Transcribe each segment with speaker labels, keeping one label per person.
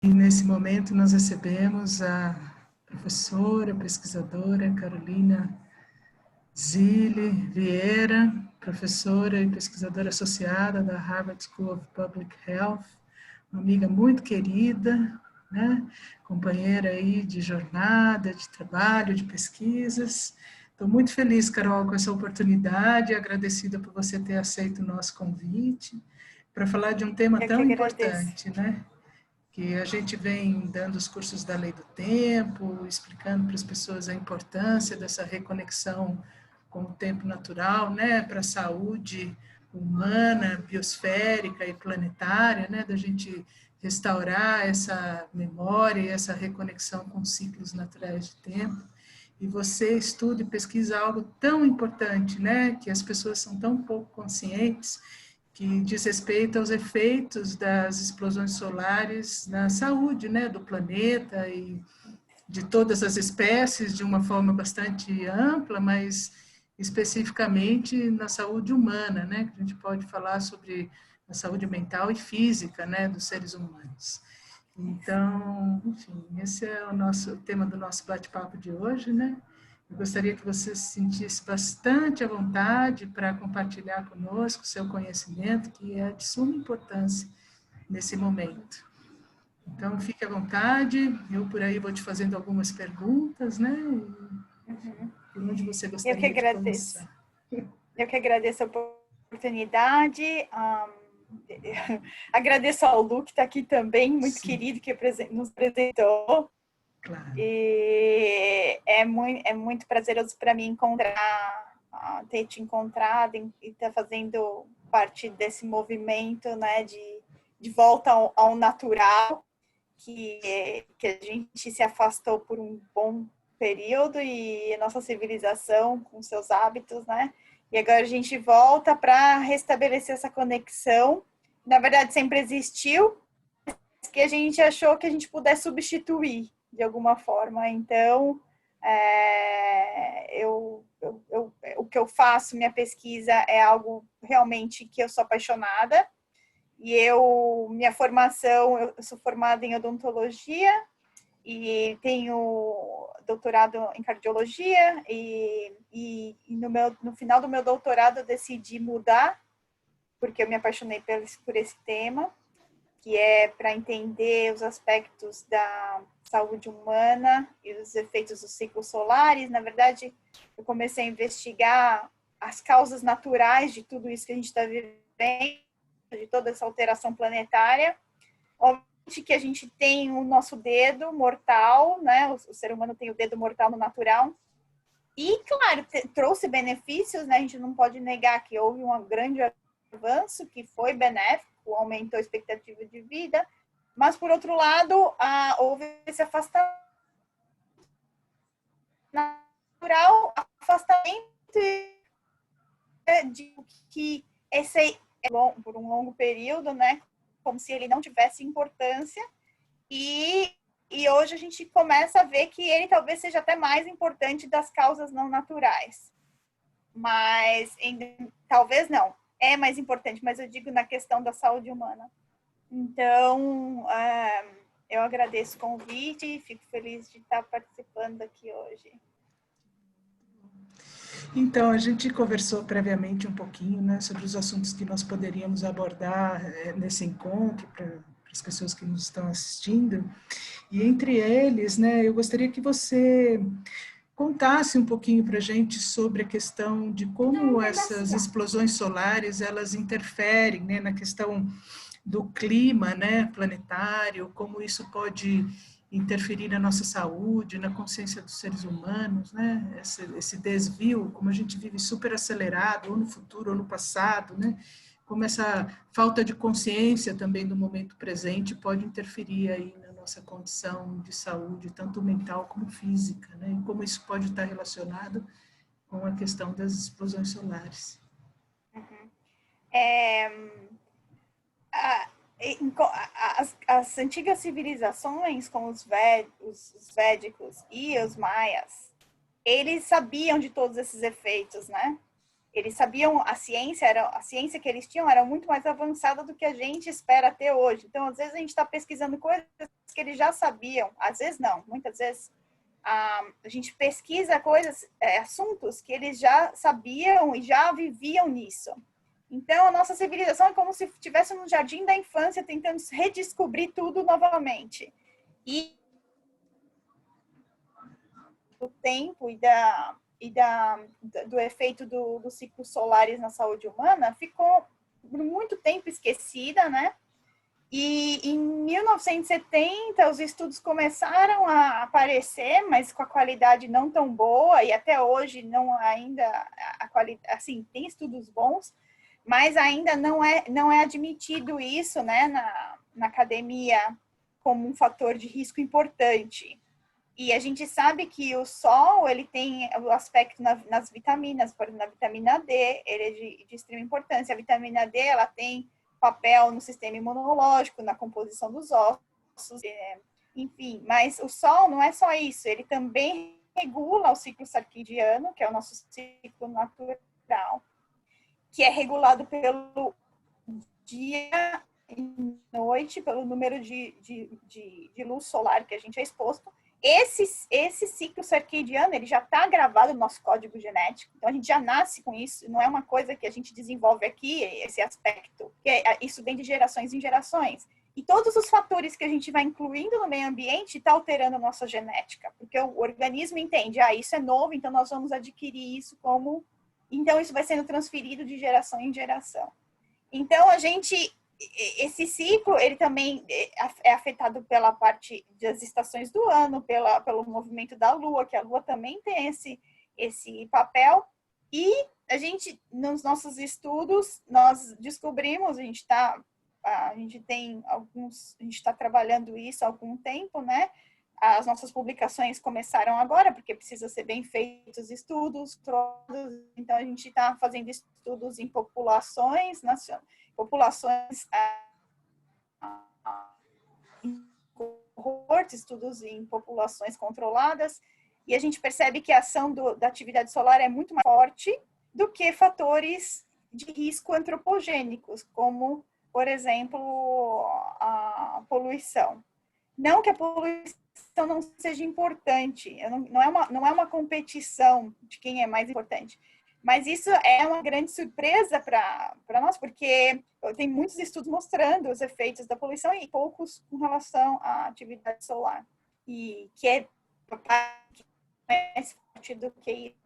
Speaker 1: E nesse momento nós recebemos a professora, pesquisadora Carolina Zille Vieira, professora e pesquisadora associada da Harvard School of Public Health, uma amiga muito querida, né? Companheira aí de jornada, de trabalho, de pesquisas. Estou muito feliz, Carol, com essa oportunidade, agradecida por você ter aceito o nosso convite para falar de um tema tão importante, né? Que a gente vem dando os cursos da Lei do Tempo, explicando para as pessoas a importância dessa reconexão com o tempo natural, né, para a saúde humana, biosférica e planetária, né, da gente restaurar essa memória e essa reconexão com ciclos naturais de tempo. E você estuda e pesquisa algo tão importante, né, que as pessoas são tão pouco conscientes, que diz respeito aos efeitos das explosões solares na saúde, né, do planeta e de todas as espécies, de uma forma bastante ampla, mas especificamente na saúde humana, né, que a gente pode falar sobre a saúde mental e física, né, dos seres humanos. Então, enfim, esse é o nosso o tema do nosso bate-papo de hoje, né? Eu gostaria que você se sentisse bastante à vontade para compartilhar conosco o seu conhecimento, que é de suma importância nesse momento. Então, fique à vontade, eu por aí vou te fazendo algumas perguntas, né? Por onde você gostaria de começar?
Speaker 2: Eu que agradeço a oportunidade, agradeço ao Lu, que está aqui também, muito
Speaker 1: Sim,
Speaker 2: querido, que nos apresentou.
Speaker 1: claro.
Speaker 2: E é muito prazeroso para mim ter te encontrado e estar fazendo parte desse movimento, né, de volta ao natural, que a gente se afastou por um bom período e a nossa civilização com seus hábitos, né? E agora a gente volta para restabelecer essa conexão. Na verdade, sempre existiu, mas que a gente achou que a gente pudesse substituir de alguma forma. Então, o que eu faço, minha pesquisa é algo realmente que eu sou apaixonada. E minha formação, eu sou formada em odontologia e tenho doutorado em cardiologia e no final do meu doutorado eu decidi mudar, porque eu me apaixonei por esse tema, que é para entender os aspectos da saúde humana e os efeitos dos ciclos solares. Na verdade, eu comecei a investigar as causas naturais de tudo isso que a gente está vivendo, de toda essa alteração planetária. Obviamente que a gente tem o nosso dedo mortal, né? O ser humano tem o dedo mortal no natural. E, claro, trouxe benefícios, né? A gente não pode negar que houve um grande avanço que foi benéfico, aumentou a expectativa de vida, mas, por outro lado, houve esse afastamento natural, afastamento de que esse por um longo período, né? Como se ele não tivesse importância. E hoje a gente começa a ver que ele talvez seja até mais importante das causas não naturais. Mas talvez não. É mais importante, mas eu digo na questão da saúde humana. Então, eu agradeço o convite e fico feliz de estar participando aqui hoje.
Speaker 1: Então, a gente conversou previamente um pouquinho, né, sobre os assuntos que nós poderíamos abordar nesse encontro para as pessoas que nos estão assistindo. E entre eles, né, eu gostaria que você contasse um pouquinho para a gente sobre a questão de como essas explosões solares elas interferem, né, na questão do clima, né, planetário, como isso pode interferir na nossa saúde, na consciência dos seres humanos, né, esse desvio, como a gente vive super acelerado, ou no futuro ou no passado, né, como essa falta de consciência também do momento presente pode interferir aí na nossa condição de saúde, tanto mental como física, né, e como isso pode estar relacionado com a questão das explosões solares.
Speaker 2: Uhum. As antigas civilizações, como os védicos e os maias, eles sabiam de todos esses efeitos, né? Eles sabiam, a ciência que eles tinham era muito mais avançada do que a gente espera ter hoje. Então, às vezes, a gente está pesquisando coisas que eles já sabiam. Às vezes, não. Muitas vezes, a gente pesquisa coisas, assuntos que eles já sabiam e já viviam nisso. Então, a nossa civilização é como se estivesse no jardim da infância, tentando redescobrir tudo novamente. E do tempo do efeito dos ciclos solares na saúde humana ficou por muito tempo esquecida, né? E em 1970 os estudos começaram a aparecer, mas com a qualidade não tão boa, e até hoje não ainda a qualidade, assim, tem estudos bons, mas ainda não é admitido isso, né, na academia como um fator de risco importante. E a gente sabe que o sol, ele tem o aspecto nas vitaminas, por exemplo, na vitamina D, ele é de extrema importância. A vitamina D, ela tem papel no sistema imunológico, na composição dos ossos, enfim. Mas o sol não é só isso, ele também regula o ciclo circadiano, que é o nosso ciclo natural, que é regulado pelo dia e noite, pelo número de luz solar que a gente é exposto. Esse ciclo circadiano, ele já está gravado no nosso código genético, então a gente já nasce com isso, não é uma coisa que a gente desenvolve aqui, esse aspecto, isso vem de gerações em gerações. E todos os fatores que a gente vai incluindo no meio ambiente está alterando a nossa genética, porque o organismo entende, isso é novo, então nós vamos adquirir isso como... Então isso vai sendo transferido de geração em geração. Então esse ciclo, ele também é afetado pela parte das estações do ano, pelo movimento da Lua, que a Lua também tem esse papel. E a gente, nos nossos estudos, nós descobrimos, a gente está trabalhando isso há algum tempo, né? As nossas publicações começaram agora, porque precisa ser bem feitos estudos, então a gente está fazendo estudos em populações em cohortes, estudos em populações controladas, e a gente percebe que a ação da atividade solar é muito mais forte do que fatores de risco antropogênicos, como, por exemplo, a poluição. Não que a poluição não seja importante, não é uma competição de quem é mais importante, mas isso é uma grande surpresa para nós, porque tem muitos estudos mostrando os efeitos da poluição e poucos com relação à atividade solar, e que é mais forte do que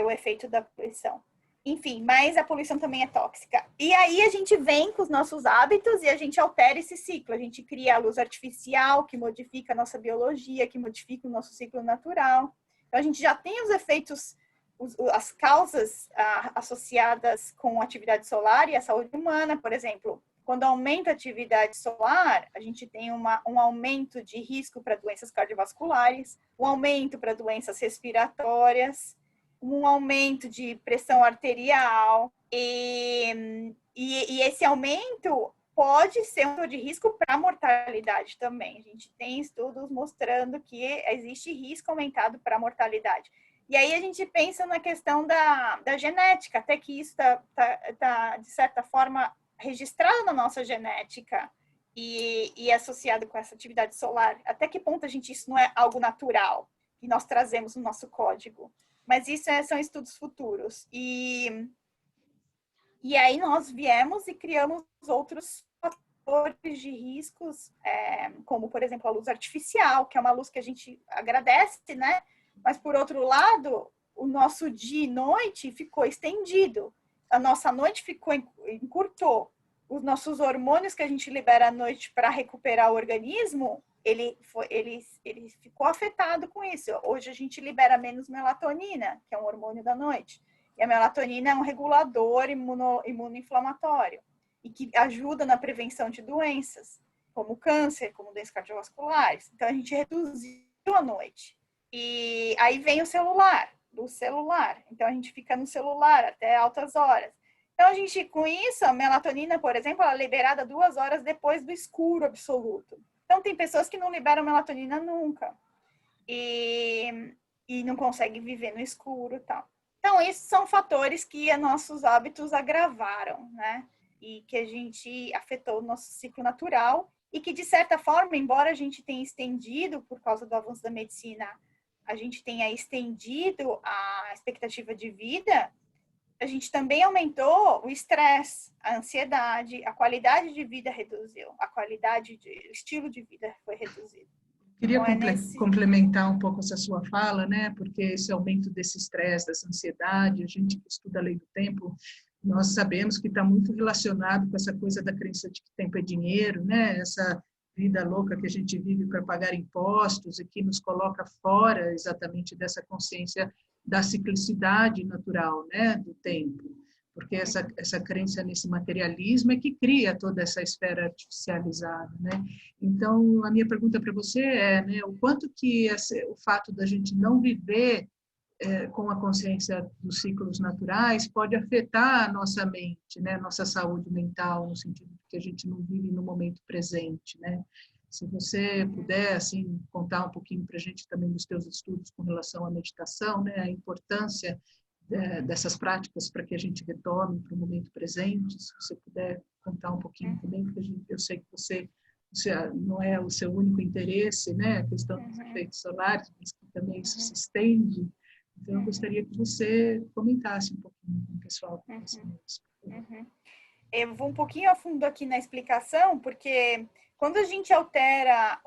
Speaker 2: o efeito da poluição. Enfim, mas a poluição também é tóxica. E aí a gente vem com os nossos hábitos e a gente altera esse ciclo. A gente cria a luz artificial, que modifica a nossa biologia, que modifica o nosso ciclo natural. Então a gente já tem os efeitos, as causas associadas com a atividade solar e a saúde humana. Por exemplo, quando aumenta a atividade solar, a gente tem um aumento de risco para doenças cardiovasculares, um aumento para doenças respiratórias, um aumento de pressão arterial, e esse aumento pode ser um fator de risco para a mortalidade também. A gente tem estudos mostrando que existe risco aumentado para a mortalidade. E aí a gente pensa na questão da genética, até que isso está, de certa forma, registrado na nossa genética e associado com essa atividade solar. Até que ponto isso não é algo natural que nós trazemos no nosso código? Mas isso são estudos futuros. E aí nós viemos e criamos outros fatores de riscos, como, por exemplo, a luz artificial, que é uma luz que a gente agradece, né? Mas, por outro lado, o nosso dia e noite ficou estendido. A nossa noite encurtou. Os nossos hormônios que a gente libera à noite para recuperar o organismo, ele ficou afetado com isso. Hoje a gente libera menos melatonina, que é um hormônio da noite. E a melatonina é um regulador imunoinflamatório e que ajuda na prevenção de doenças, como câncer, como doenças cardiovasculares. Então a gente reduziu a noite. E aí vem do celular. Então a gente fica no celular até altas horas. Então, com isso, a melatonina, por exemplo, ela é liberada 2 horas depois do escuro absoluto. Então, tem pessoas que não liberam melatonina nunca. E não conseguem viver no escuro e tal. Então, esses são fatores que nossos hábitos agravaram, né? E que a gente afetou o nosso ciclo natural e que, de certa forma, embora a gente tenha estendido, por causa do avanço da medicina, a gente tenha estendido a expectativa de vida, a gente também aumentou o estresse, a ansiedade, a qualidade de vida reduziu, o estilo de vida foi reduzido.
Speaker 1: Queria
Speaker 2: Então,
Speaker 1: complementar um pouco essa sua fala, né? Porque esse aumento desse estresse, dessa ansiedade, a gente que estuda a lei do tempo, nós sabemos que está muito relacionado com essa coisa da crença de que tempo é dinheiro, né? Essa vida louca que a gente vive para pagar impostos e que nos coloca fora exatamente dessa consciência da ciclicidade natural, né? Do tempo. Porque essa crença nesse materialismo é que cria toda essa esfera artificializada, né? Então, a minha pergunta para você é, né, o quanto que o fato da gente não viver com a consciência dos ciclos naturais pode afetar a nossa mente, né, nossa saúde mental, no sentido de que a gente não vive no momento presente, né? Se você puder, assim, contar um pouquinho para a gente também dos teus estudos com relação à meditação, né, a importância dessas práticas para que a gente retome para o momento presente, se você puder contar um pouquinho também, porque eu sei que você não é o seu único interesse, né, a questão dos efeitos solares, mas que também isso se estende. Então, eu gostaria que você comentasse um pouquinho com o pessoal.
Speaker 2: Eu vou um pouquinho a fundo aqui na explicação, porque quando a gente altera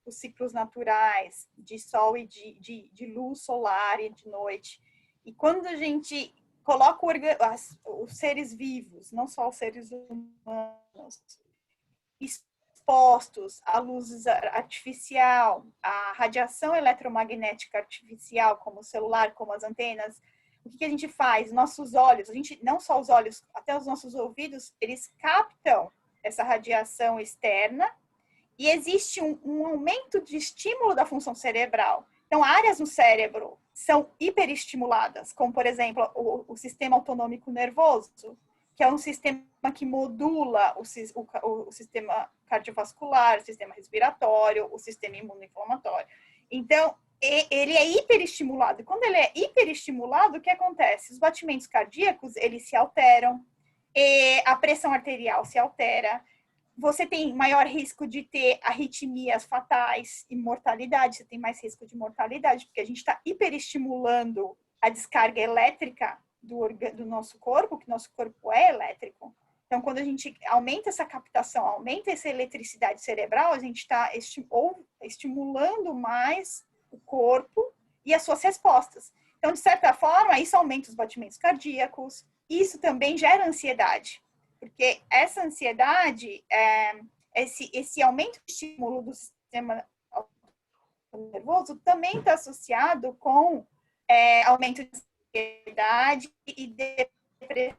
Speaker 2: os ciclos naturais de sol e de luz solar e de noite, e quando a gente coloca os seres vivos, não só os seres humanos, expostos à luz artificial, à radiação eletromagnética artificial, como o celular, como as antenas, o que a gente faz? Nossos olhos, não só os olhos, até os nossos ouvidos, eles captam essa radiação externa e existe um aumento de estímulo da função cerebral. Então, áreas no cérebro são hiperestimuladas, como, por exemplo, o sistema autonômico nervoso, que é um sistema que modula o sistema cardiovascular, o sistema respiratório, o sistema imunoinflamatório. Então, ele é hiperestimulado. E quando ele é hiperestimulado, o que acontece? Os batimentos cardíacos, eles se alteram, a pressão arterial se altera, você tem maior risco de ter arritmias fatais e mortalidade, você tem mais risco de mortalidade, porque a gente está hiperestimulando a descarga elétrica do nosso corpo, que nosso corpo é elétrico. Então, quando a gente aumenta essa captação, aumenta essa eletricidade cerebral, a gente está estimulando mais o corpo e as suas respostas. Então, de certa forma, isso aumenta os batimentos cardíacos, isso também gera ansiedade, porque essa ansiedade, esse aumento de estímulo do sistema nervoso também está associado com aumento de ansiedade e depressão.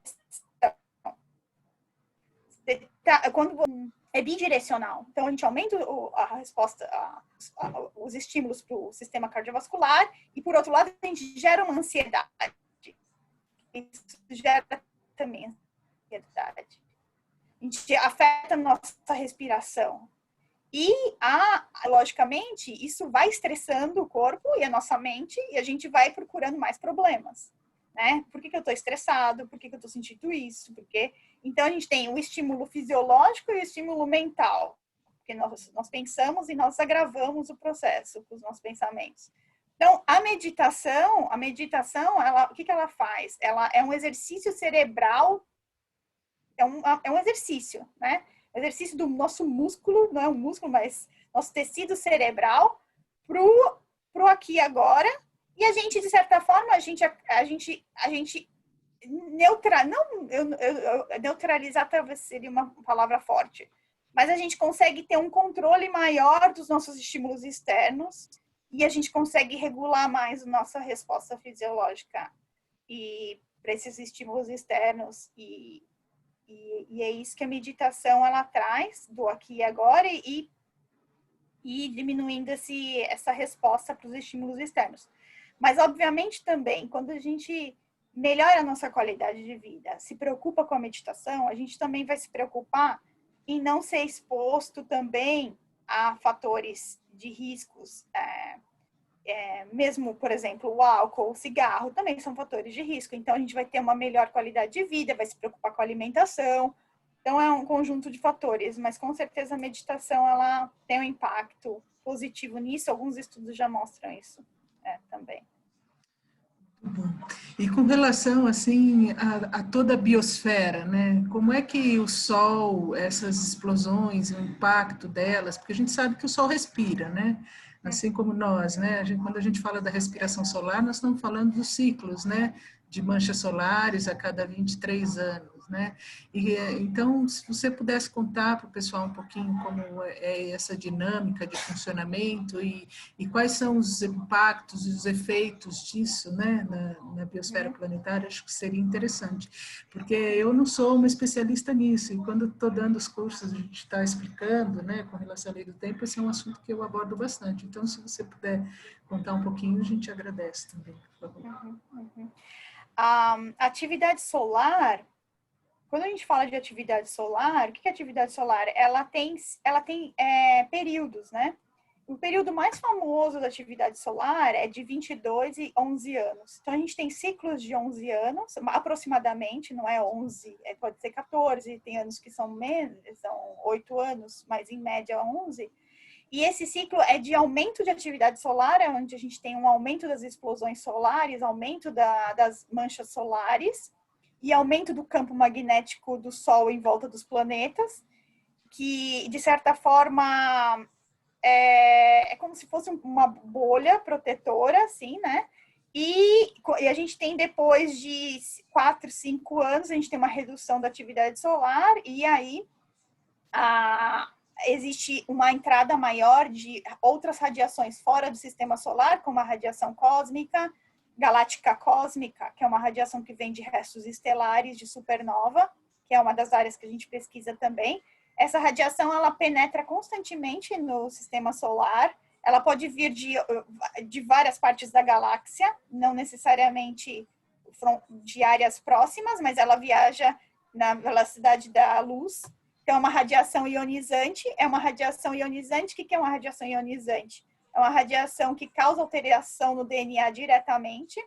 Speaker 2: Quando é bidirecional. Então, a gente aumenta a resposta, os estímulos para o sistema cardiovascular e, por outro lado, a gente gera uma ansiedade. Isso gera também ansiedade. A gente afeta a nossa respiração. E, logicamente, isso vai estressando o corpo e a nossa mente e a gente vai procurando mais problemas. Né? Por que eu estou estressado? Por que eu estou sentindo isso? Então, a gente tem o estímulo fisiológico e o estímulo mental. Porque nós pensamos e nós agravamos o processo com os nossos pensamentos. Então, a meditação, o que ela faz? Ela é um exercício cerebral, é um exercício, né? Exercício do nosso músculo, não é um músculo, mas nosso tecido cerebral pro aqui e agora. E a gente, de certa forma, a gente neutralizar talvez seria uma palavra forte, mas a gente consegue ter um controle maior dos nossos estímulos externos e a gente consegue regular mais a nossa resposta fisiológica e para esses estímulos externos e é isso que a meditação ela traz do aqui e agora e diminuindo essa resposta para os estímulos externos. Mas, obviamente, também, quando a gente melhora a nossa qualidade de vida, se preocupa com a meditação, a gente também vai se preocupar em não ser exposto também a fatores de riscos mesmo, por exemplo, o álcool, o cigarro, também são fatores de risco. Então, a gente vai ter uma melhor qualidade de vida, vai se preocupar com a alimentação. Então, é um conjunto de fatores, mas com certeza a meditação, ela tem um impacto positivo nisso. Alguns estudos já mostram isso também.
Speaker 1: Bom. E com relação assim a toda a biosfera, né? Como é que o Sol, essas explosões, o impacto delas, porque a gente sabe que o Sol respira, né? Assim como nós, né? Quando a gente fala da respiração solar, nós estamos falando dos ciclos, né? De manchas solares a cada 23 anos, né? E então, se você pudesse contar para o pessoal um pouquinho como é essa dinâmica de funcionamento e quais são os impactos e os efeitos disso, né, na biosfera planetária, acho que seria interessante, porque eu não sou uma especialista nisso, e quando estou dando os cursos, a gente está explicando, né, com relação à lei do tempo, esse é um assunto que eu abordo bastante. Então, se você puder contar um pouquinho, a gente agradece também, por favor.
Speaker 2: A atividade solar, quando a gente fala de atividade solar, o que é atividade solar? Ela tem períodos, né? O período mais famoso da atividade solar é de 22 e 11 anos. Então, a gente tem ciclos de 11 anos, aproximadamente, não é 11, pode ser 14, tem anos que são menos, são 8 anos, mas em média 11. E esse ciclo é de aumento de atividade solar, onde a gente tem um aumento das explosões solares, aumento das manchas solares e aumento do campo magnético do Sol em volta dos planetas, que, de certa forma, é como se fosse uma bolha protetora, assim, né? E a gente tem, depois de 4, 5 anos, a gente tem uma redução da atividade solar, e aí existe uma entrada maior de outras radiações fora do sistema solar, como a radiação cósmica, galáctica cósmica, que é uma radiação que vem de restos estelares de supernova, que é uma das áreas que a gente pesquisa também. Essa radiação, ela penetra constantemente no sistema solar, ela pode vir de várias partes da galáxia, não necessariamente de áreas próximas, mas ela viaja na velocidade da luz. Então, é uma radiação ionizante. O que é uma radiação ionizante? É uma radiação que causa alteração no DNA diretamente.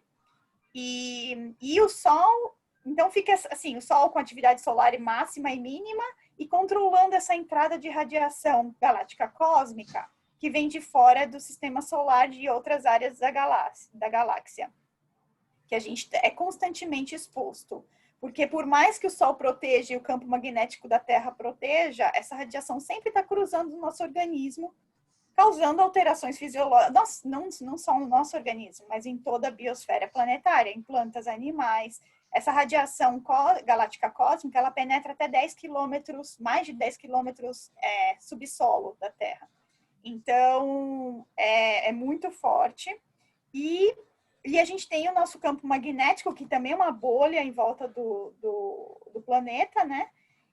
Speaker 2: E o Sol, então fica assim, o Sol com atividade solar máxima e mínima e controlando essa entrada de radiação galáctica cósmica que vem de fora do sistema solar de outras áreas da galáxia, que a gente é constantemente exposto. Porque por mais que o Sol proteja e o campo magnético da Terra proteja, essa radiação sempre está cruzando o nosso organismo, causando alterações fisiológicas, não só no nosso organismo, mas em toda a biosfera planetária, em plantas, animais. Essa radiação galáctica cósmica, ela penetra até 10 quilômetros, mais de 10 quilômetros subsolo da Terra. Então, é muito forte. E a gente tem o nosso campo magnético, que também é uma bolha em volta do planeta, né?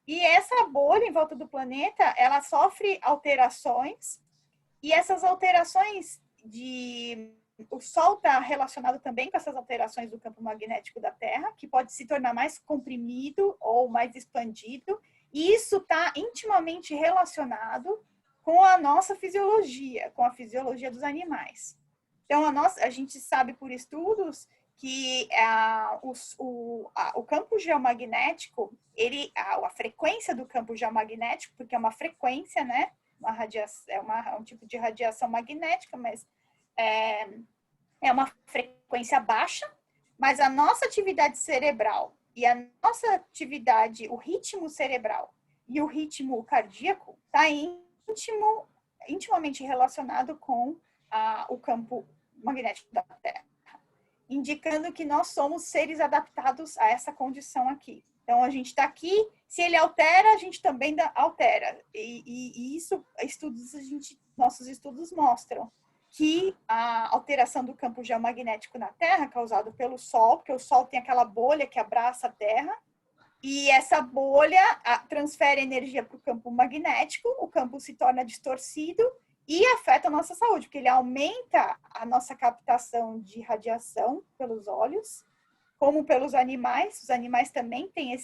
Speaker 2: E essa bolha em volta do planeta, ela sofre alterações, e essas alterações o Sol está relacionado também com essas alterações do campo magnético da Terra, que pode se tornar mais comprimido ou mais expandido, e isso está intimamente relacionado com a nossa fisiologia, com a fisiologia dos animais. Então, a gente sabe por estudos que o campo geomagnético, a frequência do campo geomagnético, porque é uma frequência, né? Um tipo de radiação magnética, mas é uma frequência baixa, mas a nossa atividade cerebral e a nossa atividade, o ritmo cerebral e o ritmo cardíaco está intimamente relacionado com o campo magnético da Terra, indicando que nós somos seres adaptados a essa condição aqui. Então, a gente está aqui, se ele altera, a gente também altera. E isso, nossos estudos mostram que a alteração do campo geomagnético na Terra, causado pelo Sol, porque o Sol tem aquela bolha que abraça a Terra, e essa bolha transfere energia para o campo magnético, o campo se torna distorcido e afeta a nossa saúde, porque ele aumenta a nossa captação de radiação pelos olhos, como pelos animais. Os animais também têm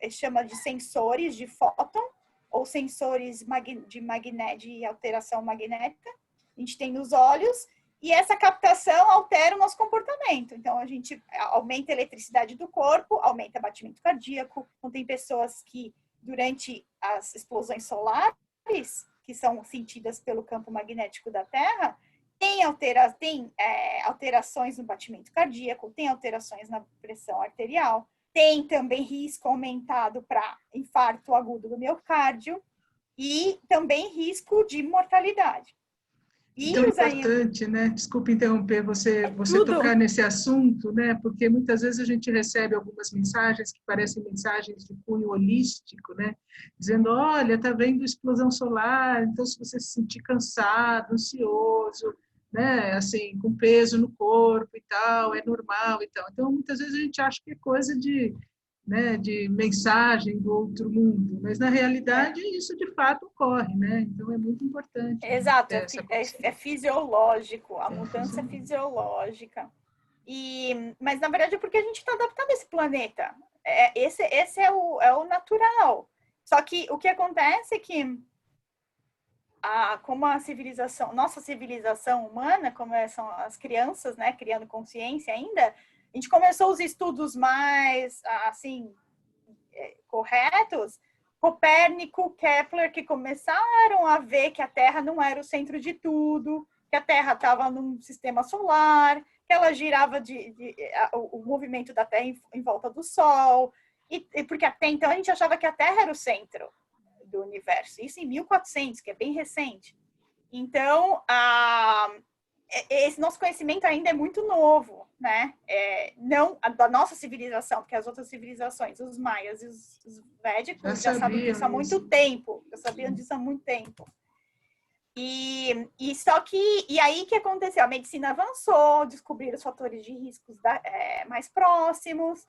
Speaker 2: chama de sensores de fóton, ou sensores de alteração magnética. A gente tem nos olhos, E essa captação altera o nosso comportamento. Então, a gente aumenta a eletricidade do corpo, aumenta o batimento cardíaco. Então, tem pessoas que, durante as explosões solares, que são sentidas pelo campo magnético da Terra, tem alterações no batimento cardíaco, tem alterações na pressão arterial, tem também risco aumentado para infarto agudo do miocárdio e também risco de mortalidade.
Speaker 1: Então é importante, né? Desculpe interromper você
Speaker 2: Tudo.
Speaker 1: tocar nesse assunto, né? Porque muitas vezes a gente recebe algumas mensagens que parecem mensagens de cunho holístico, né? Dizendo, olha, tá vendo explosão solar, então se você se sentir cansado, ansioso, né? Assim, com peso no corpo e tal, é normal e tal. Então muitas vezes a gente acha que é coisa de, né, de mensagem do outro mundo, mas na realidade isso de fato ocorre, né? Então é muito importante, né,
Speaker 2: Exato,
Speaker 1: ter essa
Speaker 2: é fisiológico, a mudança é fisiológica. Mas na verdade é porque a gente está adaptado a esse planeta. Esse é o natural. Só que o que acontece é que como a civilização, nossa civilização humana, como são as crianças, né, criando consciência ainda, a gente começou os estudos mais, assim, corretos, Copérnico, Kepler, que começaram a ver que a Terra não era o centro de tudo, que a Terra estava num sistema solar, que ela girava o movimento da Terra em volta do Sol, e porque até então a gente achava que a Terra era o centro do universo, isso em 1400, que é bem recente. Então, esse nosso conhecimento ainda é muito novo, né? Não da nossa civilização, porque as outras civilizações, os maias e os védicos já sabem disso há muito tempo, já sabiam disso há muito tempo. E aí que aconteceu? A medicina avançou, descobriram os fatores de riscos mais próximos,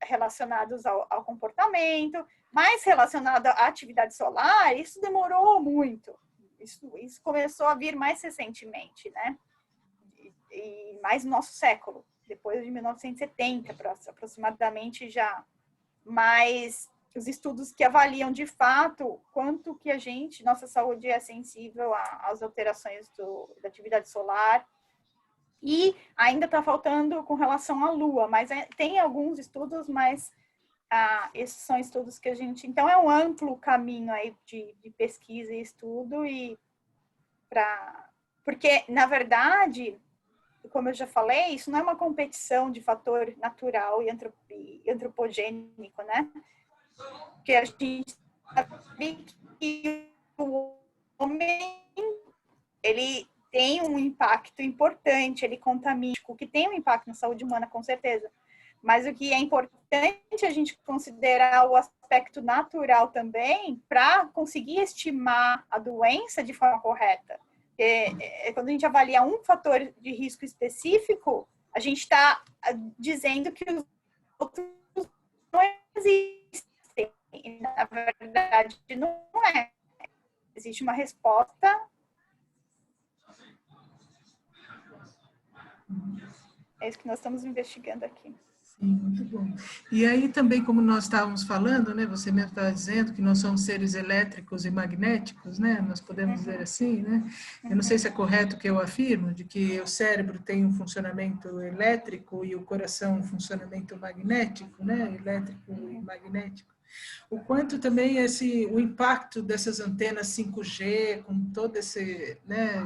Speaker 2: relacionados ao comportamento, mas relacionado à atividade solar, isso demorou muito. Isso começou a vir mais recentemente, né? E mais no nosso século, depois de 1970, aproximadamente já. Mas os estudos que avaliam de fato quanto que nossa saúde é sensível às alterações da atividade solar. E ainda está faltando com relação à Lua, mas tem alguns estudos, mas esses são estudos que a gente... Então, é um amplo caminho aí de pesquisa e estudo, porque, na verdade, como eu já falei, isso não é uma competição de fator natural e antropogênico, né? Porque a gente sabe que o homem, ele tem um impacto importante, ele contamina, o que tem um impacto na saúde humana, com certeza. Mas o que é importante a gente considerar o aspecto natural também para conseguir estimar a doença de forma correta. Quando a gente avalia um fator de risco específico, a gente está dizendo que os outros não existem. Na verdade, não é. Existe uma resposta. É isso que nós estamos investigando aqui.
Speaker 1: Sim, muito bom. E aí também, como nós estávamos falando, né, você mesmo estava dizendo que nós somos seres elétricos e magnéticos, né, nós podemos dizer assim, né? Eu não sei se é correto o que eu afirmo, de que o cérebro tem um funcionamento elétrico e o coração um funcionamento magnético, né, elétrico e magnético. O quanto também o impacto dessas antenas 5G, com todo esse, né,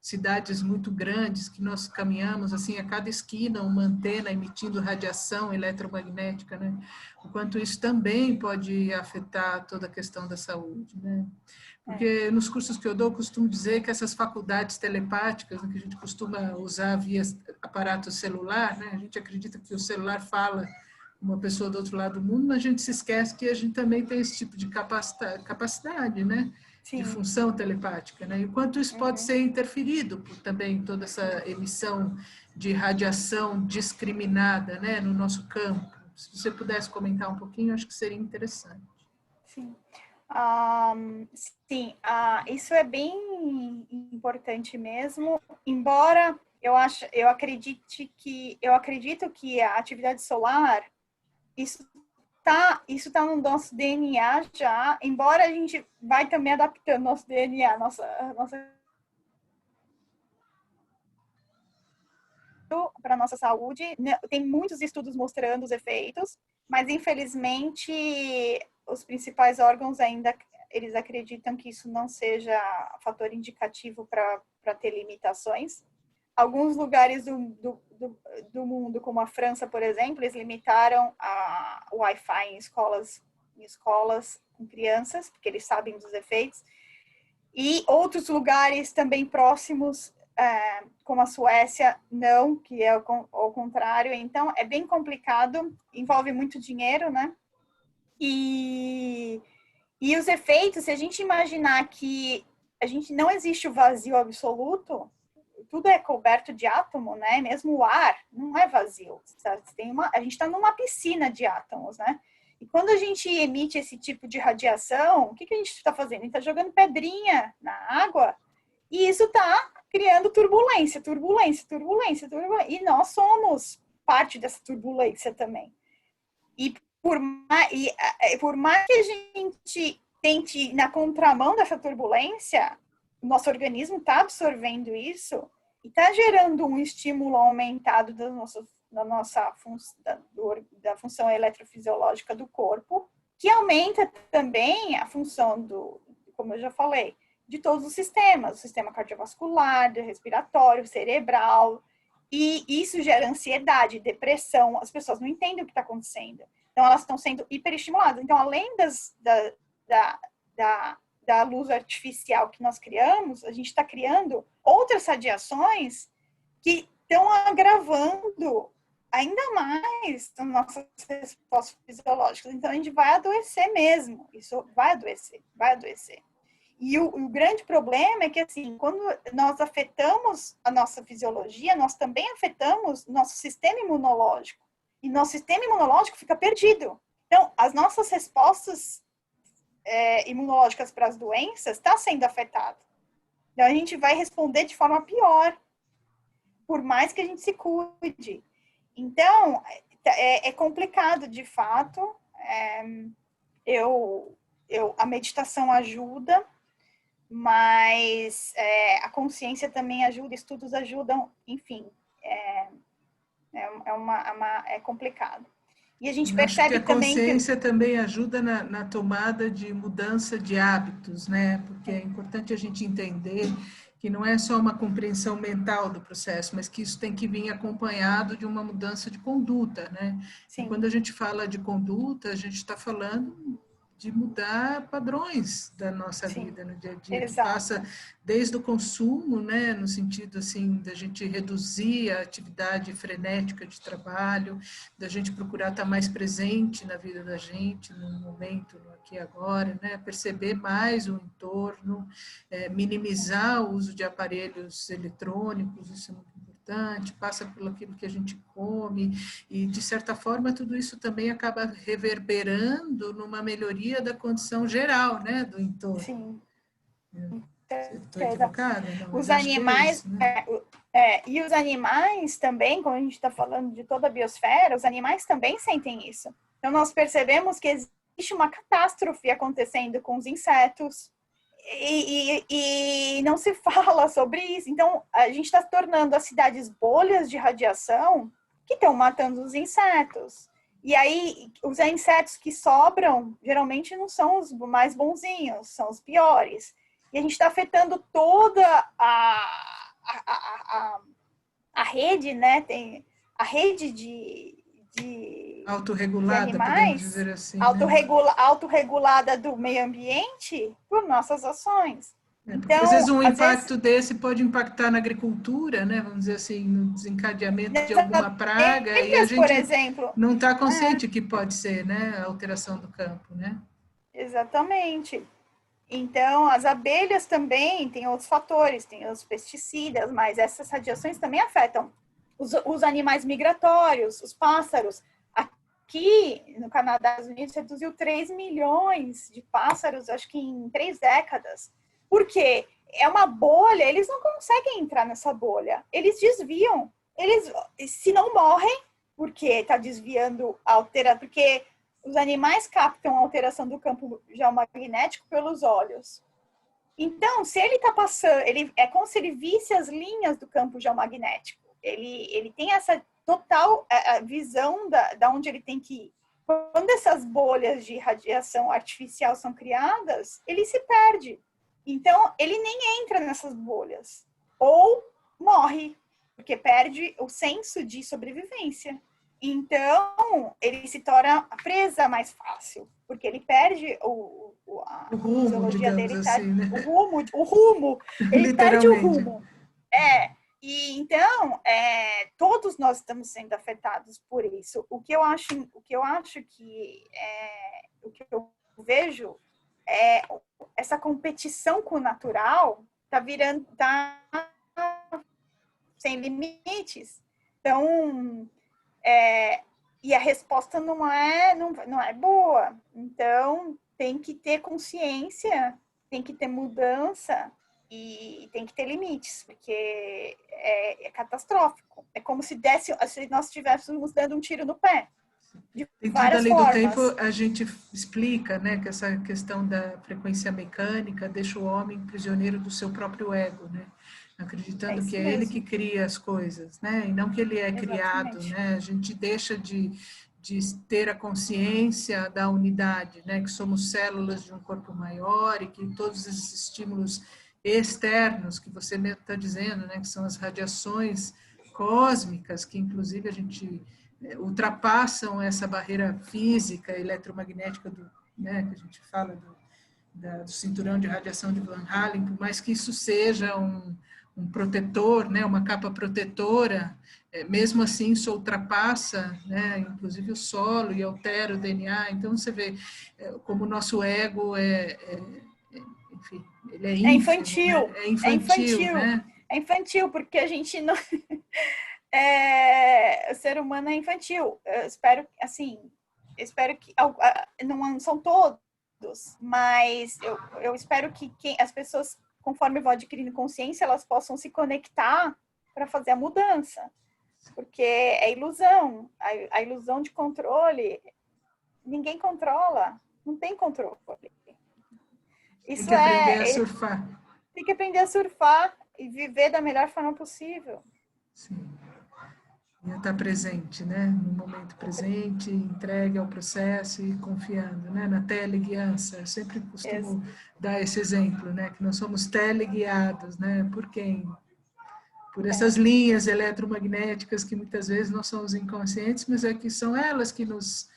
Speaker 1: cidades muito grandes que nós caminhamos, assim, a cada esquina uma antena emitindo radiação eletromagnética, né? O quanto isso também pode afetar toda a questão da saúde, né? Porque nos cursos que eu dou, eu costumo dizer que essas faculdades telepáticas, né, que a gente costuma usar via aparato celular, né? A gente acredita que o celular fala uma pessoa do outro lado do mundo, mas a gente se esquece que a gente também tem esse tipo de capacidade, né?
Speaker 2: Sim.
Speaker 1: De função telepática, né? E o quanto isso pode ser interferido por também toda essa emissão de radiação discriminada, né, no nosso campo. Se você pudesse comentar um pouquinho, acho que seria interessante.
Speaker 2: Sim. Sim, isso é bem importante mesmo, embora eu acredito que a atividade solar, isso tá no nosso DNA já, embora a gente vai também adaptando nosso DNA, nossa para a nossa saúde. Tem muitos estudos mostrando os efeitos, mas infelizmente os principais órgãos ainda eles acreditam que isso não seja fator indicativo para ter limitações. Alguns lugares do mundo, como a França, por exemplo, eles limitaram o Wi-Fi em escolas com crianças, porque eles sabem dos efeitos. E outros lugares também próximos, como a Suécia, não, que é ao contrário. Então, é bem complicado, envolve muito dinheiro, né? E os efeitos, se a gente imaginar que não existe o vazio absoluto, tudo é coberto de átomo, né? Mesmo o ar não é vazio. A gente está numa piscina de átomos, né? E quando a gente emite esse tipo de radiação, o que a gente está fazendo? A gente está jogando pedrinha na água e isso está criando turbulência. E nós somos parte dessa turbulência também. E por mais que a gente tente ir na contramão dessa turbulência, o nosso organismo está absorvendo isso e está gerando um estímulo aumentado da função eletrofisiológica do corpo, que aumenta também a função como eu já falei, de todos os sistemas, o sistema cardiovascular, respiratório, cerebral, e isso gera ansiedade, depressão, as pessoas não entendem o que está acontecendo. Então, elas estão sendo hiperestimuladas. Então, além da luz artificial que nós criamos, a gente está criando outras radiações que estão agravando ainda mais as nossas respostas fisiológicas. Então, a gente vai adoecer mesmo. Isso vai adoecer. E o grande problema é que, assim, quando nós afetamos a nossa fisiologia, nós também afetamos o nosso sistema imunológico. E nosso sistema imunológico fica perdido. Então, as nossas respostas imunológicas para as doenças estão sendo afetadas. Então, a gente vai responder de forma pior, por mais que a gente se cuide. Então, é complicado, de fato. A meditação ajuda, mas a consciência também ajuda, estudos ajudam, enfim, é complicado. E a gente percebe
Speaker 1: acho que
Speaker 2: também
Speaker 1: a consciência também ajuda na tomada de mudança de hábitos, né? Porque é importante a gente entender que não é só uma compreensão mental do processo, mas que isso tem que vir acompanhado de uma mudança de conduta, né?
Speaker 2: Sim.
Speaker 1: E quando a gente fala de conduta, a gente está falando de mudar padrões da nossa
Speaker 2: Sim,
Speaker 1: vida no dia a dia,
Speaker 2: exato.
Speaker 1: Que passa desde o consumo, né, no sentido assim da gente reduzir a atividade frenética de trabalho, da gente procurar estar mais presente na vida da gente, no momento, no aqui e agora, né, perceber mais o entorno, minimizar o uso de aparelhos eletrônicos, isso é muito importante, passa por aquilo que a gente come, e de certa forma tudo isso também acaba reverberando numa melhoria da condição geral, né, do entorno.
Speaker 2: Sim.
Speaker 1: Estou equivocada? Não,
Speaker 2: os animais,
Speaker 1: isso, né?
Speaker 2: E os animais também, como a gente está falando de toda a biosfera, os animais também sentem isso. Então, nós percebemos que existe uma catástrofe acontecendo com os insetos, e não se fala sobre isso. Então, a gente está tornando as cidades bolhas de radiação que estão matando os insetos. E aí, os insetos que sobram, geralmente não são os mais bonzinhos, são os piores. E a gente está afetando toda a rede, né? Tem a rede de
Speaker 1: autorregulada,
Speaker 2: animais,
Speaker 1: podemos dizer assim,
Speaker 2: autorregulada do meio ambiente por nossas ações.
Speaker 1: Então, às vezes um impacto desse pode impactar na agricultura, né? Vamos dizer assim, no desencadeamento de alguma praga, e a gente,
Speaker 2: por exemplo,
Speaker 1: não está consciente que pode ser, né, a alteração do campo, né?
Speaker 2: Exatamente. Então, as abelhas também têm outros fatores, tem os pesticidas, mas essas radiações também afetam os animais migratórios, os pássaros. Aqui no Canadá, Estados Unidos, reduziu 3 milhões de pássaros, acho que em 3 décadas. Por quê? É uma bolha, eles não conseguem entrar nessa bolha. Eles desviam. Eles, se não morrem, porque está desviando, porque os animais captam a alteração do campo geomagnético pelos olhos. Então, se ele está passando, é como se ele visse as linhas do campo geomagnético. ele tem essa total a visão da onde ele tem que ir. Quando essas bolhas de radiação artificial são criadas, ele se perde. Então, ele nem entra nessas bolhas. Ou morre, porque perde o senso de sobrevivência. Então, ele se torna a presa mais fácil, porque ele perde a
Speaker 1: rumo,
Speaker 2: fisiologia
Speaker 1: digamos
Speaker 2: dele,
Speaker 1: assim, né?
Speaker 2: o rumo, ele perde o rumo. E então, todos nós estamos sendo afetados por isso. O que eu vejo é essa competição com o natural tá sem limites. Então, e a resposta não é boa. Então, tem que ter consciência, tem que ter mudança e tem que ter limites, porque é catastrófico. É como se nós estivéssemos dando um tiro no pé. De várias
Speaker 1: Além
Speaker 2: formas.
Speaker 1: do tempo, a gente explica, né, que essa questão da frequência mecânica deixa o homem prisioneiro do seu próprio ego, né? Acreditando que é ele que cria as coisas, né? E não que ele é criado, né? A gente deixa de ter a consciência da unidade, né? Que somos células de um corpo maior e que todos esses estímulos externos que você mesmo está dizendo, né? Que são as radiações cósmicas, que inclusive a gente ultrapassam essa barreira física, eletromagnética, né? Que a gente fala do cinturão de radiação de Van Allen, por mais que isso seja um protetor, né, uma capa protetora, mesmo assim isso ultrapassa, né, inclusive o solo e altera o DNA. Então você vê como o nosso ego enfim, ele é ínfimo,
Speaker 2: infantil,
Speaker 1: né? É infantil, né?
Speaker 2: É infantil, porque a gente não o ser humano é infantil. Eu espero que não são todos, mas eu espero que as pessoas, conforme vão adquirindo consciência, elas possam se conectar para fazer a mudança, porque é ilusão, a ilusão de controle, ninguém controla, não tem controle.
Speaker 1: Tem que aprender a surfar.
Speaker 2: Tem que aprender a surfar e viver da melhor forma possível.
Speaker 1: Sim. E estar presente, né? No momento presente, entregue ao processo e confiando, né? Na teleguiança. Eu sempre costumo dar esse exemplo, né? Que nós somos teleguiados, né? Por quem? Por essas linhas eletromagnéticas que muitas vezes não são os inconscientes, mas é que são elas que nos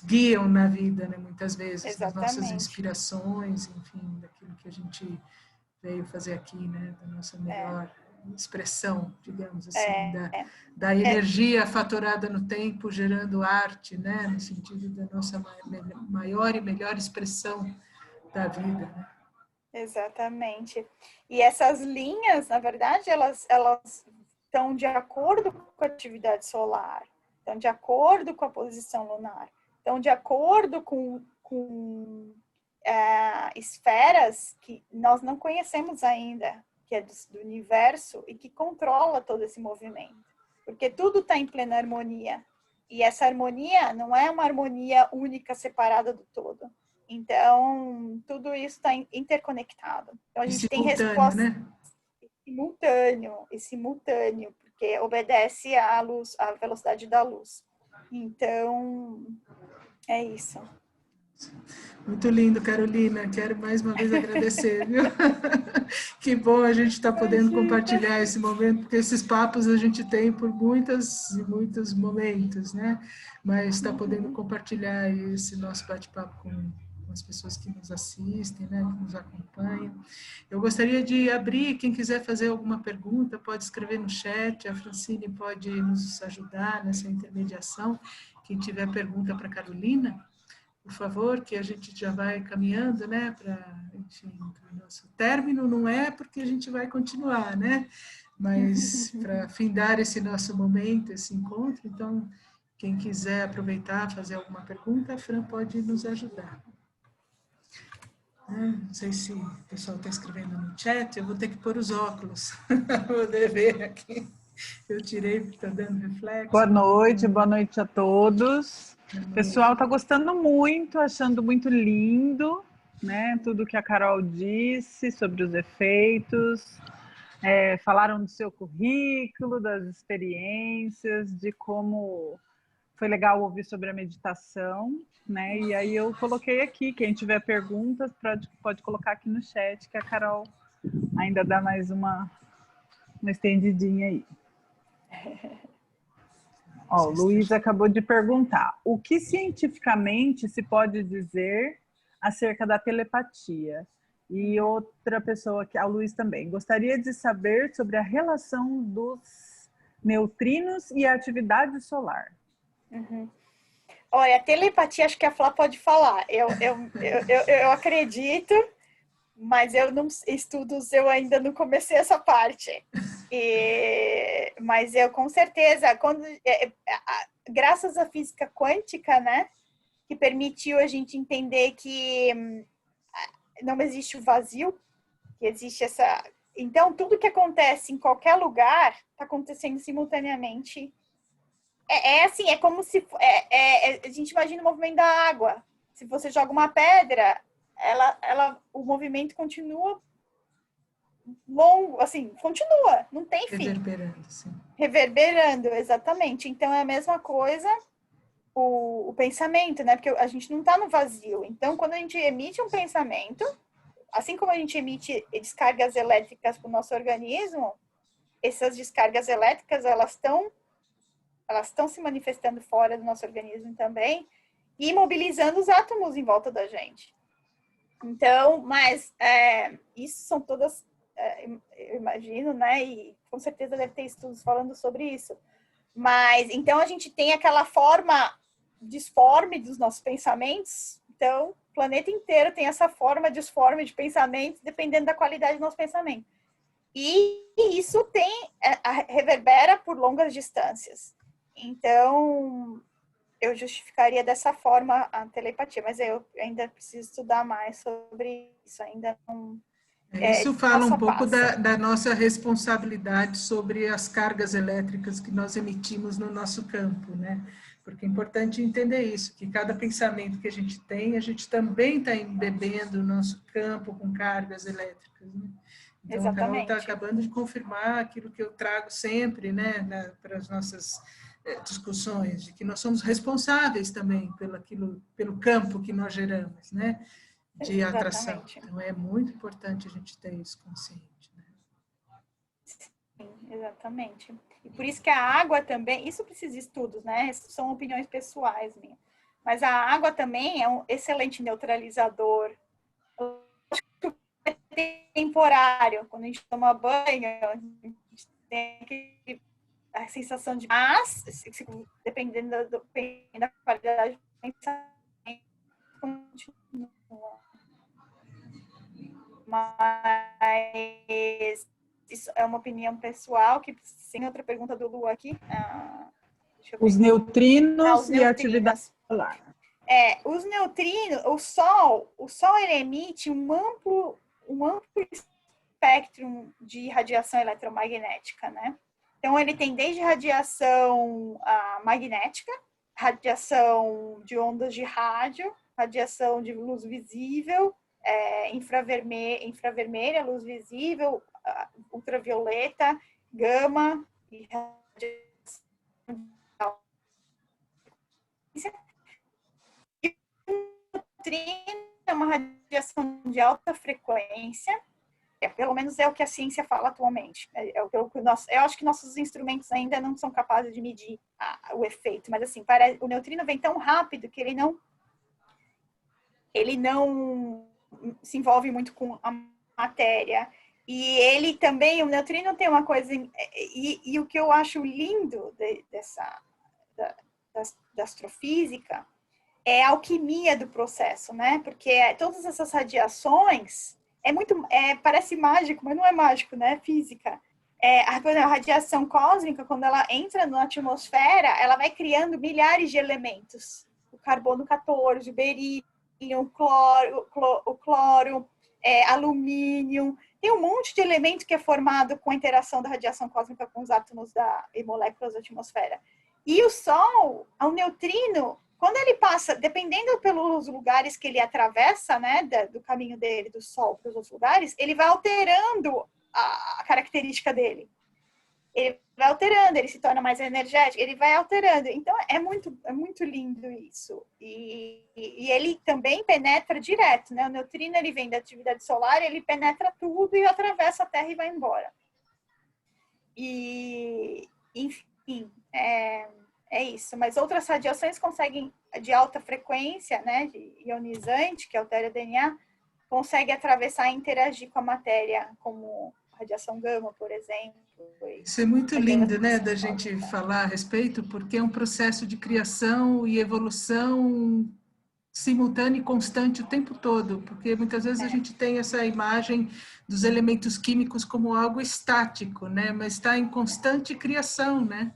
Speaker 1: guiam na vida, né? Muitas vezes, nas nossas inspirações, enfim, daquilo que a gente veio fazer aqui, né? Da nossa melhor expressão, digamos assim, da energia fatorada no tempo, gerando arte, né? No sentido da nossa maior e melhor expressão da vida, né?
Speaker 2: Exatamente. E essas linhas, na verdade, elas estão de acordo com a atividade solar, estão de acordo com a posição lunar, estão de acordo com esferas que nós não conhecemos ainda, que é do universo e que controla todo esse movimento. Porque tudo está em plena harmonia. E essa harmonia não é uma harmonia única, separada do todo. Então, tudo isso está interconectado. Então, a gente tem resposta,
Speaker 1: né?
Speaker 2: Simultâneo, porque obedece à luz, à velocidade da luz. Então, é isso.
Speaker 1: Muito lindo, Carolina. Quero mais uma vez agradecer, viu? Que bom a gente estar podendo compartilhar esse momento, porque esses papos a gente tem por muitos e muitos momentos, né? Mas está podendo compartilhar esse nosso bate-papo com as pessoas que nos assistem, né? Que nos acompanham. Eu gostaria de abrir, quem quiser fazer alguma pergunta, pode escrever no chat, a Francine pode nos ajudar nessa intermediação. Quem tiver pergunta para a Carolina, por favor, que a gente já vai caminhando, né, para o nosso término, não é porque a gente vai continuar, né, mas para findar esse nosso momento, esse encontro. Então, quem quiser aproveitar, fazer alguma pergunta, a Fran pode nos ajudar. Não sei se o pessoal está escrevendo no chat, eu vou ter que pôr os óculos para poder ver aqui. Eu tirei porque está dando reflexo.
Speaker 3: Boa noite a todos. O pessoal está gostando muito, achando muito lindo, né? Tudo que a Carol disse sobre os efeitos. Falaram do seu currículo, das experiências, de como foi legal ouvir sobre a meditação, né? E aí eu coloquei aqui, quem tiver perguntas pode colocar aqui no chat, que a Carol ainda dá mais uma estendidinha aí. Ó, o Luiz acabou de perguntar: o que cientificamente se pode dizer acerca da telepatia? E outra pessoa, que é o Luiz também, gostaria de saber sobre a relação dos neutrinos e a atividade solar.
Speaker 2: Olha, a telepatia, acho que a Flá pode falar. Eu acredito, mas eu não estudos, eu ainda não comecei essa parte. Mas eu, com certeza, graças à física quântica, né, que permitiu a gente entender que não existe o vazio, que existe essa... Então, tudo que acontece em qualquer lugar está acontecendo simultaneamente. Assim, é como se... a gente imagina o movimento da água. Se você joga uma pedra, o movimento continua longo, assim, continua, não tem fim.
Speaker 1: Reverberando, sim.
Speaker 2: Reverberando, exatamente. Então, é a mesma coisa o pensamento, né? Porque a gente não está no vazio. Então, quando a gente emite um pensamento, assim como a gente emite descargas elétricas para o nosso organismo, essas descargas elétricas, elas estão se manifestando fora do nosso organismo também e mobilizando os átomos em volta da gente. Então, mas isso são todas, eu imagino, né? E com certeza deve ter estudos falando sobre isso. Mas, então, a gente tem aquela forma disforme dos nossos pensamentos. Então, o planeta inteiro tem essa forma disforme de pensamentos, dependendo da qualidade do nosso pensamento. E isso reverbera por longas distâncias. Então, eu justificaria dessa forma a telepatia, mas eu ainda preciso estudar mais sobre isso, ainda não...
Speaker 1: Isso fala um pouco da nossa responsabilidade sobre as cargas elétricas que nós emitimos no nosso campo, né? Porque é importante entender isso, que cada pensamento que a gente tem, a gente também está embebendo o nosso campo com cargas elétricas, né? Então, a Carol está acabando de confirmar aquilo que eu trago sempre, né, para as nossas discussões, de que nós somos responsáveis também pelo campo que nós geramos, né? De atração. Então, é muito importante a gente ter isso consciente. Né?
Speaker 2: Sim, exatamente. E por isso que a água também, isso precisa de estudos, né? São opiniões pessoais minhas. Mas a água também é um excelente neutralizador. É temporário. Quando a gente toma banho, a gente tem a sensação de... Mas, dependendo da qualidade do pensamento, continua. Mas isso é uma opinião pessoal, que sem outra pergunta do Lu aqui.
Speaker 3: Os neutrinos e a atividade solar.
Speaker 2: Os neutrinos, o Sol ele emite um amplo espectro de radiação eletromagnética, né? Então, ele tem desde radiação magnética, radiação de ondas de rádio, radiação de luz visível, infravermelha, luz visível, ultravioleta, gama e radiação. E o neutrino é uma radiação de alta frequência, pelo menos é o que a ciência fala atualmente. Eu acho que nossos instrumentos ainda não são capazes de medir o efeito, mas assim, o neutrino vem tão rápido que ele não se envolve muito com a matéria. E ele também, o neutrino tem uma coisa... E o que eu acho lindo da astrofísica é a alquimia do processo, né? Porque todas essas radiações... parece mágico, mas não é mágico, né? Física. Por exemplo, a radiação cósmica, quando ela entra na atmosfera, ela vai criando milhares de elementos. O carbono 14, o berílio, o cloro, alumínio. Tem um monte de elemento que é formado com a interação da radiação cósmica com os átomos e moléculas da atmosfera. E o Sol, o neutrino, quando ele passa, dependendo pelos lugares que ele atravessa, né, do caminho dele, do Sol para os outros lugares, ele vai alterando a característica dele. Ele vai alterando, ele se torna mais energético, ele vai alterando. Então, é muito lindo isso. E ele também penetra direto, né? O neutrino, ele vem da atividade solar, ele penetra tudo e atravessa a Terra e vai embora. E, enfim, é isso. Mas outras radiações conseguem, de alta frequência, né? De ionizante, que altera o DNA, consegue atravessar e interagir com a matéria, como radiação gama, por exemplo.
Speaker 1: Isso é muito lindo, né, da gente falar a respeito, porque é um processo de criação e evolução simultânea e constante o tempo todo, porque muitas vezes a gente tem essa imagem dos elementos químicos como algo estático, né, mas está em constante criação, né?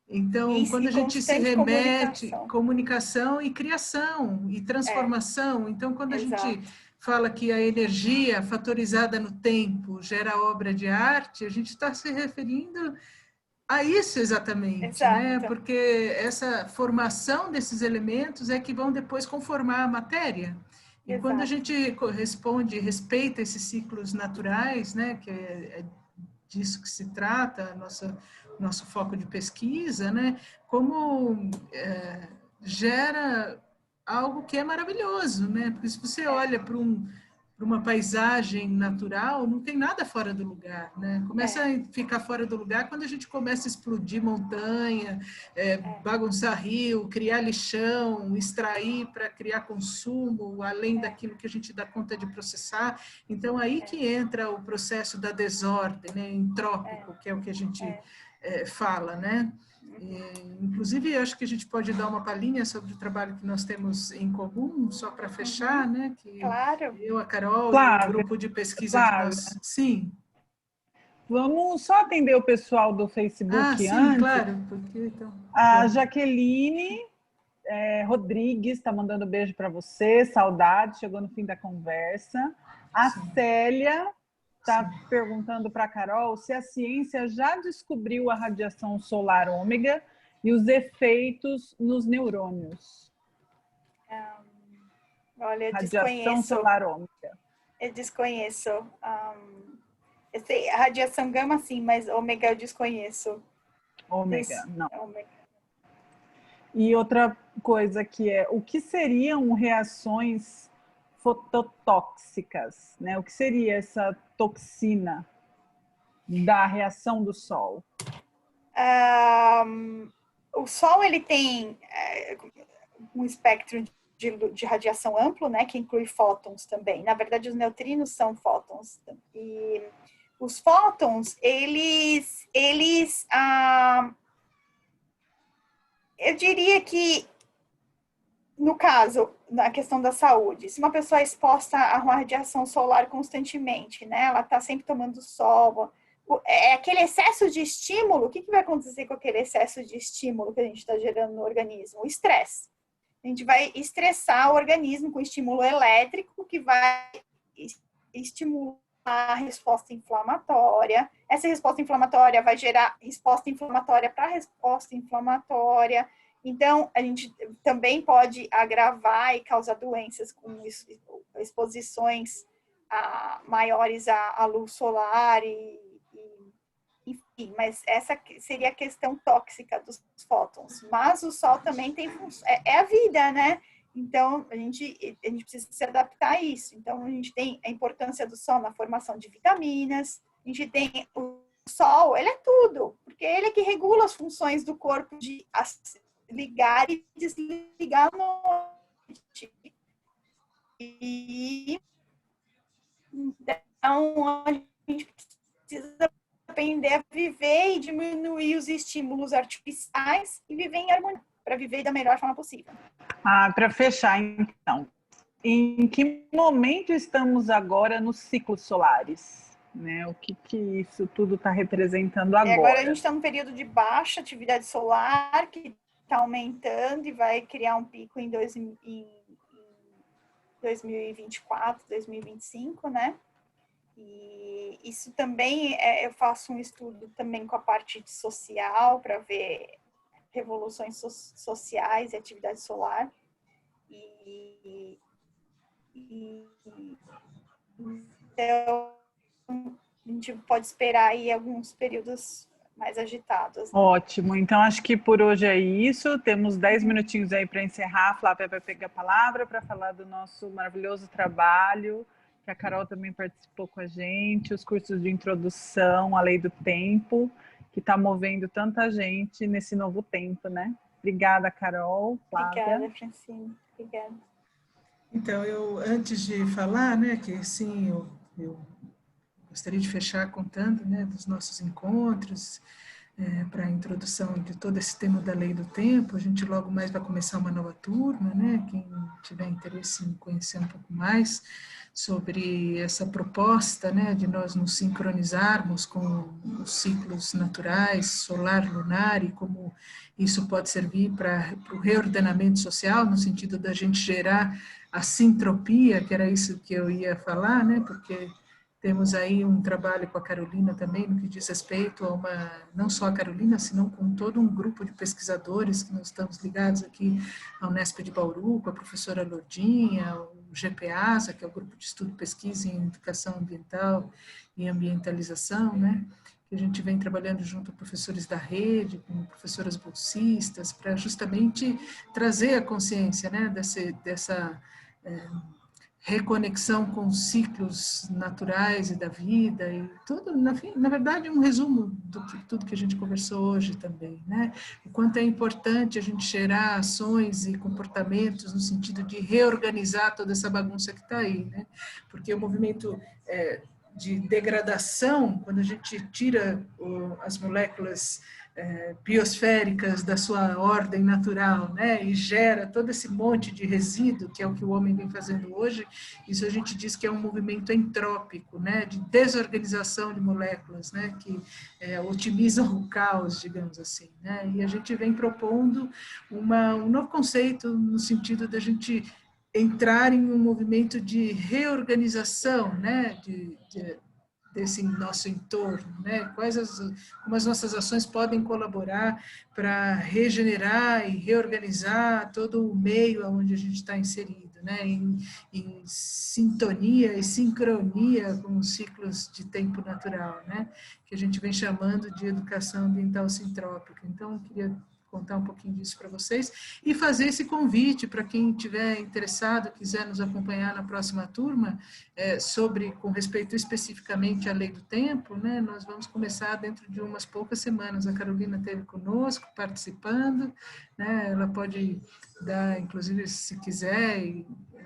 Speaker 1: Então, quando a gente se remete, comunicação e criação e transformação. Então, quando a gente fala que a energia fatorizada no tempo gera obra de arte, a gente está se referindo a isso exatamente, né? Porque essa formação desses elementos é que vão depois conformar a matéria. E quando a gente corresponde, respeita esses ciclos naturais, né? Que é disso que se trata, nosso foco de pesquisa, né? Como gera algo que é maravilhoso, né? Porque se você olha para uma paisagem natural, não tem nada fora do lugar, né? Começa a ficar fora do lugar quando a gente começa a explodir montanha, bagunçar rio, criar lixão, extrair para criar consumo, além daquilo que a gente dá conta de processar. Então, aí que entra o processo da desordem, né? Entrópico, que é o que a gente fala, né? Inclusive, eu acho que a gente pode dar uma palhinha sobre o trabalho que nós temos em comum, só para fechar, né? Que eu, a Carol e o grupo de pesquisa que nós... Sim.
Speaker 3: Vamos só atender o pessoal do Facebook
Speaker 1: sim,
Speaker 3: antes.
Speaker 1: Claro. Porque, então,
Speaker 3: a Jaqueline Rodrigues está mandando beijo para você, saudade, chegou no fim da conversa. A Célia está perguntando para a Carol se a ciência já descobriu a radiação solar ômega e os efeitos nos neurônios.
Speaker 2: Olha, eu
Speaker 3: radiação solar ômega.
Speaker 2: Eu desconheço. Eu sei, a radiação gama sim, mas ômega eu desconheço.
Speaker 3: Ômega, não. E outra coisa que o que seriam reações fototóxicas, né? O que seria essa toxina da reação do Sol?
Speaker 2: O Sol ele tem um espectro de radiação amplo, né? Que inclui fótons também. Na verdade, os neutrinos são fótons. E os fótons, eu diria que, no caso, na questão da saúde, se uma pessoa é exposta a uma radiação solar constantemente, né? Ela está sempre tomando sol, aquele excesso de estímulo, o que vai acontecer com aquele excesso de estímulo que a gente está gerando no organismo? O estresse. A gente vai estressar o organismo com estímulo elétrico que vai estimular a resposta inflamatória. Essa resposta inflamatória vai gerar resposta inflamatória para resposta inflamatória. Então, a gente também pode agravar e causar doenças com exposições maiores à luz solar enfim, mas essa seria a questão tóxica dos fótons. Mas o Sol também tem é a vida, né? Então, a gente precisa se adaptar a isso. Então, a gente tem a importância do Sol na formação de vitaminas, a gente tem o Sol, ele é tudo, porque ele é que regula as funções do corpo de ligar e desligar à noite. E então, a gente precisa aprender a viver e diminuir os estímulos artificiais e viver em harmonia, para viver da melhor forma possível.
Speaker 3: Para fechar, então, em que momento estamos agora nos ciclos solares? Né? O que isso tudo está representando agora?
Speaker 2: Agora a gente está num período de baixa atividade solar, que está aumentando e vai criar um pico em 2024, 2025, né? E isso também, eu faço um estudo também com a parte social, para ver revoluções sociais e atividade solar. Então, a gente pode esperar aí alguns períodos mais agitados. Né?
Speaker 3: Ótimo, então acho que por hoje é isso, temos 10 minutinhos aí para encerrar, a Flávia vai pegar a palavra para falar do nosso maravilhoso trabalho, que a Carol também participou com a gente, os cursos de introdução à lei do tempo, que está movendo tanta gente nesse novo tempo, né? Obrigada, Carol. Flávia.
Speaker 2: Obrigada, Francine. Obrigada.
Speaker 1: Então, eu, antes de falar, né, que sim, eu gostaria de fechar contando, né, dos nossos encontros, para a introdução de todo esse tema da lei do tempo. A gente logo mais vai começar uma nova turma, né? Quem tiver interesse em conhecer um pouco mais sobre essa proposta, né, de nós nos sincronizarmos com os ciclos naturais, solar, lunar, e como isso pode servir para o reordenamento social, no sentido da gente gerar a sintropia, que era isso que eu ia falar, né? Porque temos aí um trabalho com a Carolina também, no que diz respeito a uma, não só a Carolina, senão com todo um grupo de pesquisadores que nós estamos ligados aqui à Unesp de Bauru, com a professora Lordinha, o GPASA, que é o Grupo de Estudo, Pesquisa em Educação Ambiental e Ambientalização, né? Que a gente vem trabalhando junto com professores da rede, com professoras bolsistas, para justamente trazer a consciência, né, dessa reconexão com os ciclos naturais e da vida, e tudo, na verdade, um resumo do que tudo que a gente conversou hoje também, né? O quanto é importante a gente gerar ações e comportamentos no sentido de reorganizar toda essa bagunça que está aí, né? Porque o movimento de degradação, quando a gente tira as moléculas biosféricas da sua ordem natural, né, e gera todo esse monte de resíduo, que é o que o homem vem fazendo hoje, isso a gente diz que é um movimento entrópico, né, de desorganização de moléculas, né, que otimizam o caos, digamos assim, né, e a gente vem propondo um novo conceito no sentido da gente entrar em um movimento de reorganização, né, desse nosso entorno, né? Como as nossas ações podem colaborar para regenerar e reorganizar todo o meio onde a gente está inserido, né? Em sintonia e sincronia com os ciclos de tempo natural, né? Que a gente vem chamando de educação ambiental sintrópica. Então, eu queria contar um pouquinho disso para vocês e fazer esse convite para quem tiver interessado, quiser nos acompanhar na próxima turma, com respeito especificamente à lei do tempo, né? Nós vamos começar dentro de umas poucas semanas. A Carolina esteve conosco, participando, né? Ela pode dar, inclusive, se quiser,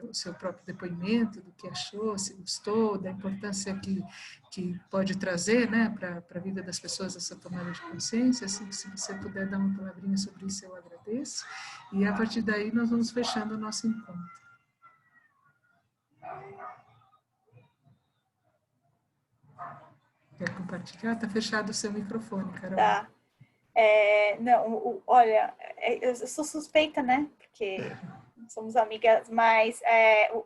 Speaker 1: o seu próprio depoimento do que achou, se gostou, da importância que pode trazer, né, para a vida das pessoas essa tomada de consciência. Assim, se você puder dar uma palavrinha sobre isso, eu agradeço. E a partir daí nós vamos fechando o nosso encontro. Quer compartilhar? Está fechado o seu microfone, Carol.
Speaker 2: Tá. Não, olha, eu sou suspeita, né? Porque somos amigas, mas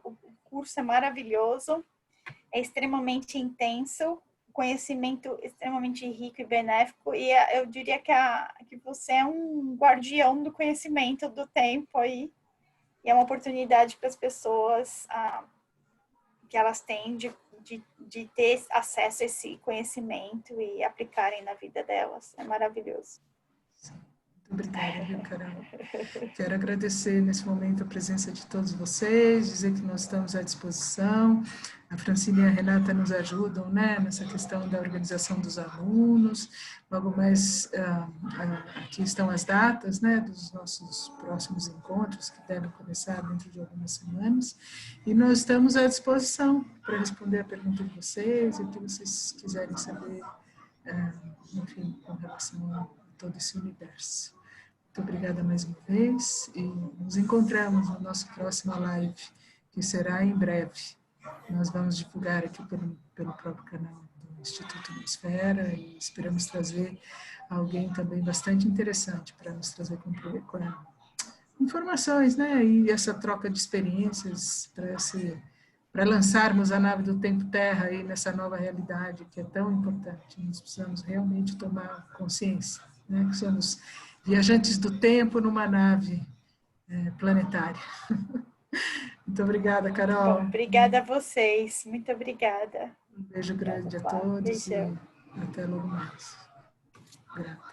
Speaker 2: o curso é maravilhoso, é extremamente intenso, conhecimento extremamente rico e benéfico, e eu diria que você é um guardião do conhecimento do tempo aí, e é uma oportunidade para as pessoas que elas têm de ter acesso a esse conhecimento e aplicarem na vida delas. É maravilhoso.
Speaker 1: Muito obrigada, viu, Carol? Quero agradecer nesse momento a presença de todos vocês, dizer que nós estamos à disposição. A Francine e a Renata nos ajudam, né, nessa questão da organização dos alunos. Logo mais, aqui estão as datas, né, dos nossos próximos encontros, que devem começar dentro de algumas semanas. E nós estamos à disposição para responder a pergunta de vocês e o que vocês quiserem saber, enfim, com relação a todo esse universo. Muito obrigada mais uma vez e nos encontramos no nosso próximo live, que será em breve. Nós vamos divulgar aqui pelo próprio canal do Instituto Biosfera e esperamos trazer alguém também bastante interessante para nos trazer com informações, né? E essa troca de experiências para lançarmos a nave do Tempo Terra aí nessa nova realidade que é tão importante. Nós precisamos realmente tomar consciência, né? Que somos viajantes do tempo numa nave planetária. Muito obrigada, Carol.
Speaker 2: Bom, obrigada a vocês. Muito obrigada.
Speaker 1: Um beijo grande a todos e até logo mais. Grata.